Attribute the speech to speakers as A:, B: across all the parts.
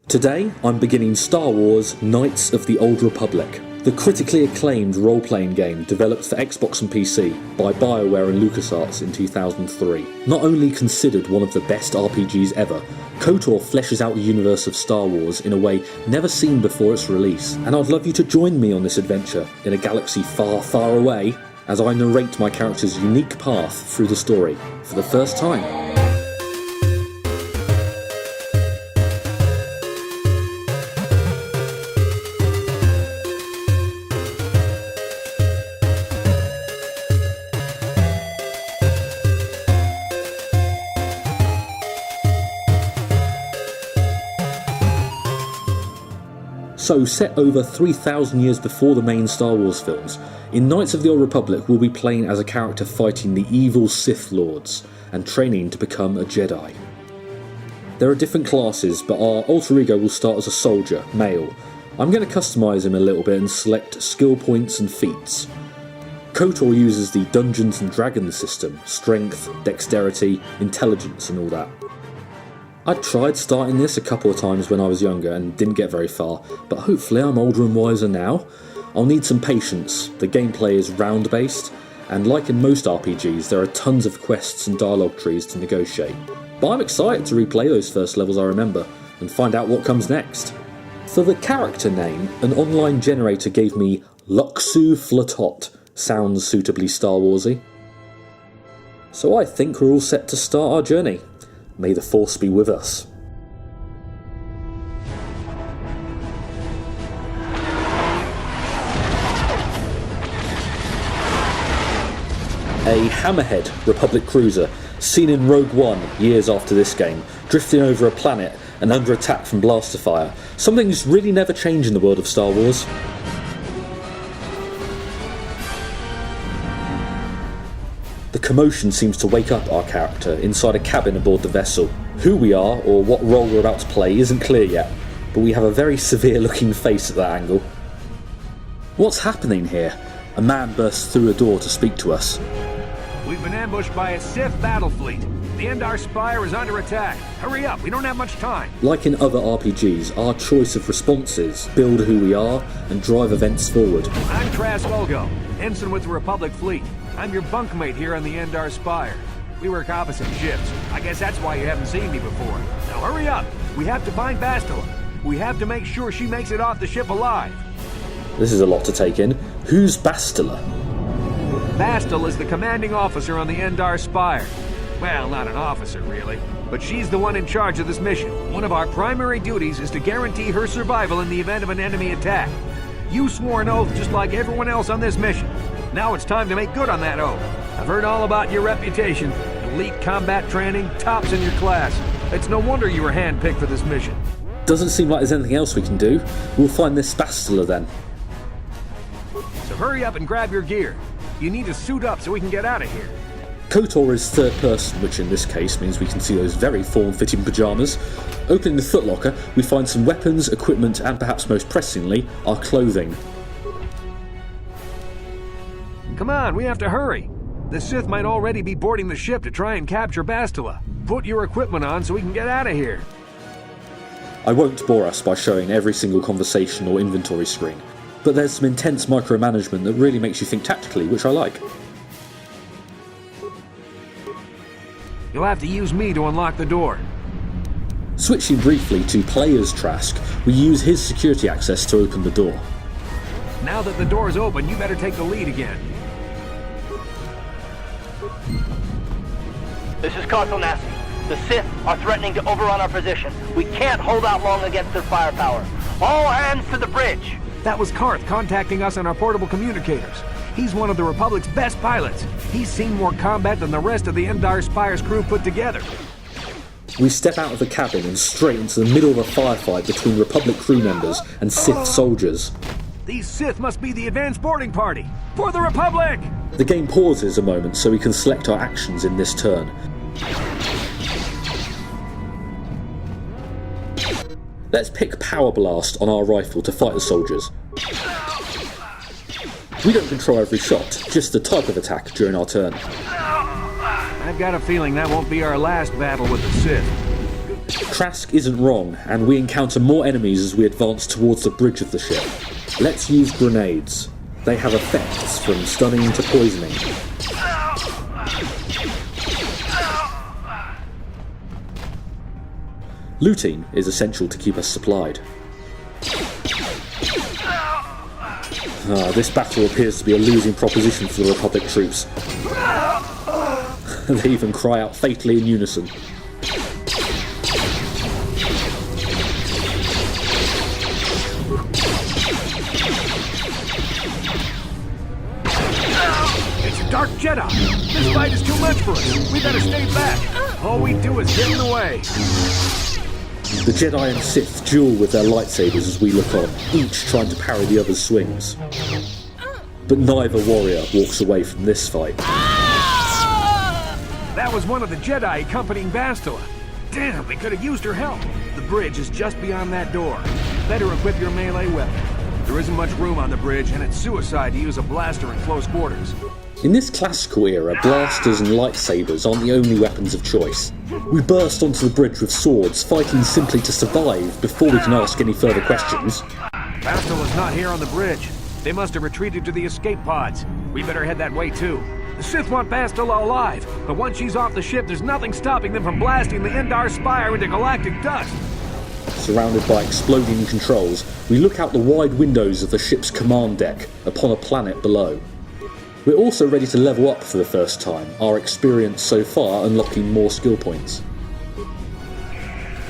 A: Today, I'm beginning Star Wars Knights of the Old Republic, the critically acclaimed role-playing game developed for Xbox and PC by Bioware and LucasArts in 2003. Not only considered one of the best RPGs ever, KOTOR fleshes out the universe of Star Wars in a way never seen before its release, and I'd love you to join me on this adventure in a galaxy far, far away as I narrate my character's unique path through the story for the first time. So, set over 3,000 years before the main Star Wars films, in Knights of the Old Republic we'll be playing as a character fighting the evil Sith Lords and training to become a Jedi. There are different classes, but our alter ego will start as a soldier, male. I'm going to customise him a little bit and select skill points and feats. KOTOR uses the Dungeons and Dragons system, strength, dexterity, intelligence and all that. I tried starting this a couple of times when I was younger and didn't get very far, but hopefully I'm older and wiser now. I'll need some patience. The gameplay is round based, and like in most RPGs there are tons of quests and dialogue trees to negotiate. But I'm excited to replay those first levels I remember, and find out what comes next. For the character name, an online generator gave me Luksu Fltot. Sounds suitably Star Warsy. So I think we're all set to start our journey. May the Force be with us. A Hammerhead Republic cruiser, seen in Rogue One years after this game, drifting over a planet and under attack from blaster fire. Some things really never change in the world of Star Wars. The commotion seems to wake up our character inside a cabin aboard the vessel. Who we are or what role we're about to play isn't clear yet, but we have a very severe looking face at that angle. What's happening here? A man bursts through a door to speak to us.
B: We've been ambushed by a Sith battle fleet. The ENDAR SPIRE is under attack. Hurry up, we don't have much time.
A: Like in other RPGs, our choice of responses build who we are and drive events forward.
B: I'm Trask Olgo, ensign with the Republic fleet. I'm your bunkmate here on the ENDAR SPIRE. We work opposite ships. I guess that's why you haven't seen me before. Now hurry up. We have to find Bastila. We have to make sure she makes it off the ship alive.
A: This is a lot to take in. Who's Bastila?
B: Bastila is the commanding officer on the ENDAR SPIRE. Well, not an officer, really. But she's the one in charge of this mission. One of our primary duties is to guarantee her survival in the event of an enemy attack. You swore an oath just like everyone else on this mission. Now it's time to make good on that oath. I've heard all about your reputation. Elite combat training, tops in your class. It's no wonder you were handpicked for this mission.
A: Doesn't seem like there's anything else we can do. We'll find this Bastila then.
B: So hurry up and grab your gear. You need to suit up so we can get out of here.
A: KOTOR is third person, which in this case means we can see those very form-fitting pyjamas. Opening the footlocker, we find some weapons, equipment, and perhaps most pressingly, our clothing.
B: Come on, we have to hurry. The Sith might already be boarding the ship to try and capture Bastila. Put your equipment on so we can get out of here.
A: I won't bore us by showing every single conversation or inventory screen, but there's some intense micromanagement that really makes you think tactically, which I like.
B: You'll have to use me to unlock the door.
A: Switching briefly to Player's Trask, we use his security access to open the door.
B: Now that the door is open, you better take the lead again.
C: This is Carthel Nassi. The Sith are threatening to overrun our position. We can't hold out long against their firepower. All hands to the bridge!
B: That was Karth contacting us on our portable communicators. He's one of the Republic's best pilots. He's seen more combat than the rest of the ENDAR SPIRE's crew put together.
A: We step out of the cabin and straight into the middle of a firefight between Republic crew members and Sith soldiers.
B: These Sith must be the advanced boarding party. For the Republic!
A: The game pauses a moment so we can select our actions in this turn. Let's pick Power Blast on our rifle to fight the soldiers. We don't control every shot, just the type of attack during our turn.
B: I've got a feeling that won't be our last battle with the Sith.
A: Trask isn't wrong, and we encounter more enemies as we advance towards the bridge of the ship. Let's use grenades. They have effects from stunning to poisoning. Looting is essential to keep us supplied. This battle appears to be a losing proposition for the Republic troops. They even cry out fatally in unison.
B: It's a Dark Jedi! This fight is too much for us! We better stay back! All we do is get in the way!
A: The Jedi and Sith duel with their lightsabers as we look on, each trying to parry the other's swings. But neither warrior walks away from this fight.
B: That was one of the Jedi accompanying Bastila. Damn, they could have used her help. The bridge is just beyond that door. Better equip your melee weapon. There isn't much room on the bridge, and it's suicide to use a blaster in close quarters.
A: In this classical era, blasters and lightsabers aren't the only weapons of choice. We burst onto the bridge with swords, fighting simply to survive before we can ask any further questions.
B: Bastila's not here on the bridge. They must have retreated to the escape pods. We better head that way too. The Sith want Bastila alive, but once she's off the ship, there's nothing stopping them from blasting the ENDAR Spire into galactic dust.
A: Surrounded by exploding controls, we look out the wide windows of the ship's command deck upon a planet below. We're also ready to level up for the first time, our experience so far unlocking more skill points.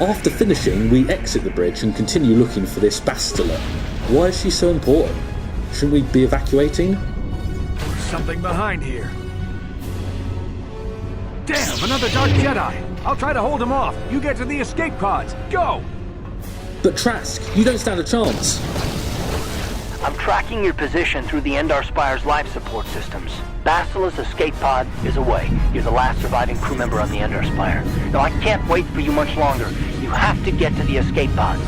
A: After finishing, we exit the bridge and continue looking for this Bastila. Why is she so important? Shouldn't we be evacuating?
B: There's something behind here. Damn, another Dark Jedi! I'll try to hold him off. You get to the escape pods. Go!
A: But Trask, you don't stand a chance.
C: I'm tracking your position through the ENDAR Spire's life support systems. Bastila's escape pod is away. You're the last surviving crew member on the ENDAR Spire. Now, I can't wait for you much longer. You have to get to the escape pods.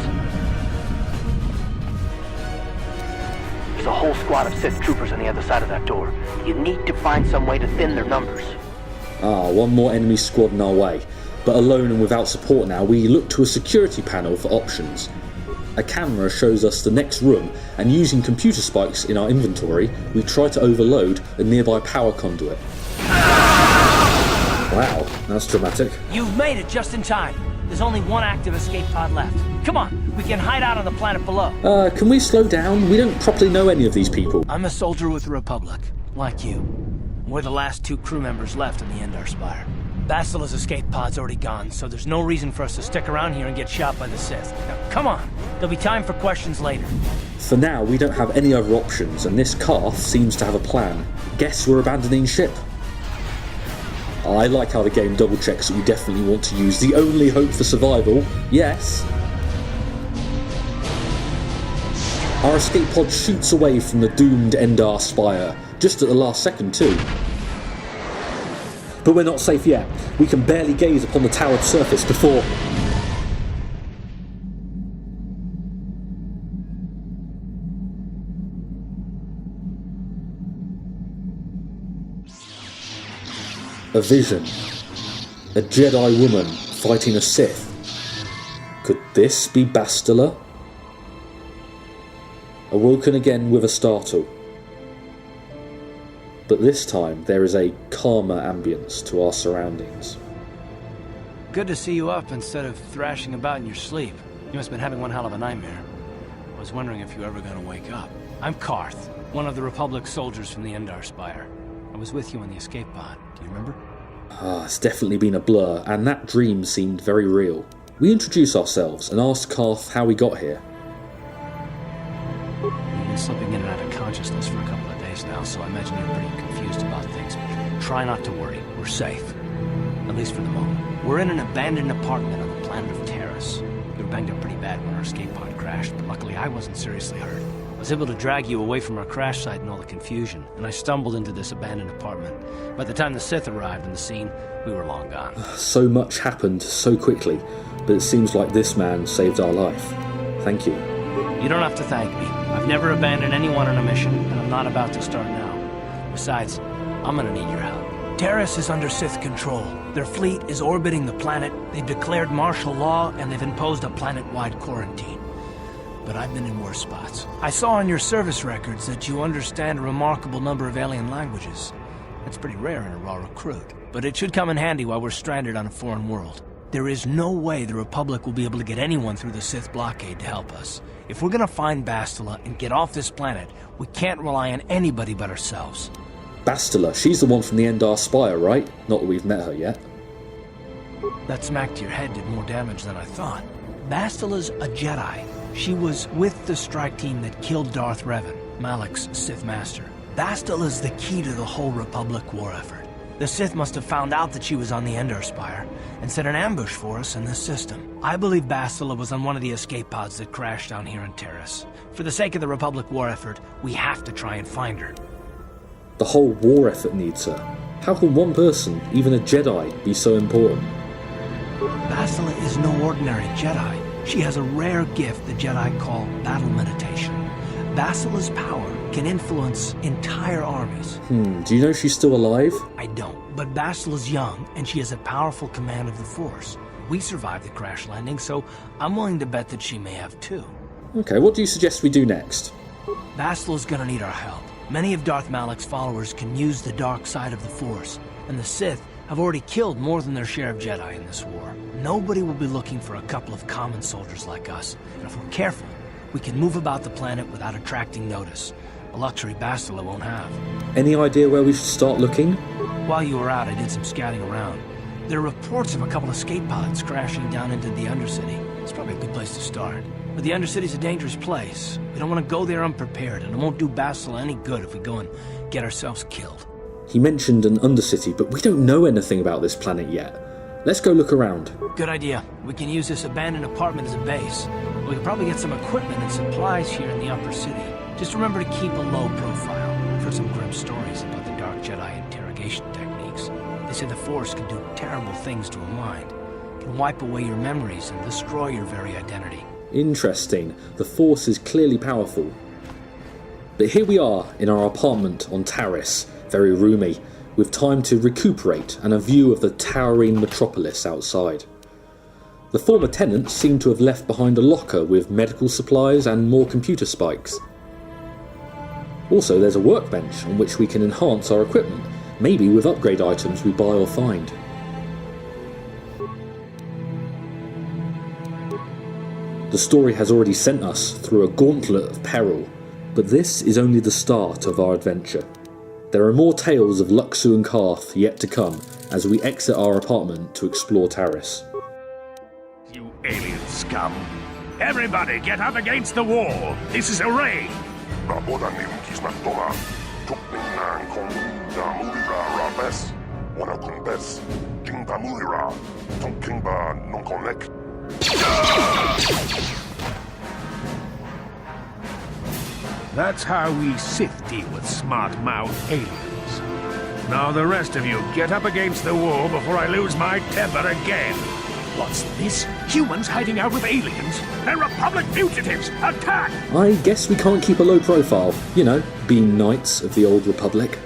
C: There's a whole squad of Sith troopers on the other side of that door. You need to find some way to thin their numbers.
A: One more enemy squad in our way. But alone and without support now, we look to a security panel for options. A camera shows us the next room, and using computer spikes in our inventory, we try to overload a nearby power conduit. Wow, that's dramatic.
D: You've made it just in time. There's only one active escape pod left. Come on, we can hide out on the planet below.
A: Can we slow down? We don't properly know any of these people.
D: I'm a soldier with the Republic, like you. We're the last two crew members left on the ENDAR Spire. Bastila's escape pod's already gone, so there's no reason for us to stick around here and get shot by the Sith. Now, come on. There'll be time for questions later.
A: For now, we don't have any other options, and this Carth seems to have a plan. Guess we're abandoning ship. I like how the game double checks that we definitely want to use the only hope for survival. Yes. Our escape pod shoots away from the doomed ENDAR Spire, just at the last second too. But we're not safe yet. We can barely gaze upon the towered surface before... a vision. A Jedi woman fighting a Sith. Could this be Bastila? Awoken again with a startle. But this time there is a calmer ambience to our surroundings.
D: Good to see you up instead of thrashing about in your sleep. You must have been having one hell of a nightmare. I was wondering if you were ever going to wake up. I'm Carth, one of the Republic soldiers from the ENDAR Spire. I was with you in the escape pod. Do you remember?
A: It's definitely been a blur, and that dream seemed very real. We introduce ourselves and ask Carth how we got here.
D: You've been slipping in and out of consciousness for a couple of days now, so I imagine you're pretty confused about things. But try not to worry. We're safe. At least for the moment. We're in an abandoned apartment on the planet of Terrace. We were banged up pretty bad when our escape pod crashed, but luckily I wasn't seriously hurt. I was able to drag you away from our crash site and all the confusion, and I stumbled into this abandoned apartment. By the time the Sith arrived on the scene, we were long gone.
A: So much happened so quickly, but it seems like this man saved our life. Thank you.
D: You don't have to thank me. I've never abandoned anyone on a mission, and I'm not about to start now. Besides, I'm gonna need your help. Terrace is under Sith control. Their fleet is orbiting the planet, they've declared martial law, and they've imposed a planet-wide quarantine. But I've been in worse spots. I saw on your service records that you understand a remarkable number of alien languages. That's pretty rare in a raw recruit. But it should come in handy while we're stranded on a foreign world. There is no way the Republic will be able to get anyone through the Sith blockade to help us. If we're gonna find Bastila and get off this planet, we can't rely on anybody but ourselves.
A: Bastila, she's the one from the ENDAR Spire, right? Not that we've met her yet.
D: That smack to your head did more damage than I thought. Bastila's a Jedi. She was with the strike team that killed Darth Revan, Malak's Sith Master. Bastila's the key to the whole Republic war effort. The Sith must have found out that she was on the ENDAR Spire and set an ambush for us in this system. I believe Bastila was on one of the escape pods that crashed down here in Terrace. For the sake of the Republic war effort, we have to try and find her.
A: The whole war effort needs her. How can one person, even a Jedi, be so important?
D: Bastila is no ordinary Jedi. She has a rare gift the Jedi call battle meditation. Bastila's power can influence entire armies.
A: Do you know she's still alive?
D: I don't, but Bastila's young, and she has a powerful command of the Force. We survived the crash landing, so I'm willing to bet that she may have too.
A: Okay, what do you suggest we do next?
D: Bastila's gonna need our help. Many of Darth Malak's followers can use the dark side of the Force, and the Sith have already killed more than their share of Jedi in this war. Nobody will be looking for a couple of common soldiers like us, and if we're careful, we can move about the planet without attracting notice, a luxury Bastila won't have.
A: Any idea where we should start looking?
D: While you were out, I did some scouting around. There are reports of a couple of escape pods crashing down into the Undercity. It's probably a good place to start. But the Undercity's a dangerous place. We don't want to go there unprepared, and it won't do Bastila any good if we go and get ourselves killed.
A: He mentioned an Undercity, but we don't know anything about this planet yet. Let's go look around.
D: Good idea. We can use this abandoned apartment as a base. We can probably get some equipment and supplies here in the upper city. Just remember to keep a low profile. I've heard some grim stories about the Dark Jedi interrogation techniques. They say the Force can do terrible things to a mind. It can wipe away your memories and destroy your very identity.
A: Interesting. The Force is clearly powerful. But here we are in our apartment on Taris, very roomy, with time to recuperate and a view of the towering metropolis outside. The former tenants seem to have left behind a locker with medical supplies and more computer spikes. Also, there's a workbench on which we can enhance our equipment, maybe with upgrade items we buy or find. The story has already sent us through a gauntlet of peril, but this is only the start of our adventure. There are more tales of Luksu and Karth yet to come as we exit our apartment to explore Taris.
E: You alien scum! Everybody get up against the wall! This is a raid! That's how we Sith deal with smart-mouthed aliens. Now the rest of you get up against the wall before I lose my temper again. What's this? Humans hiding out with aliens? They're Republic fugitives! Attack!
A: I guess we can't keep a low profile, you know, being knights of the old Republic.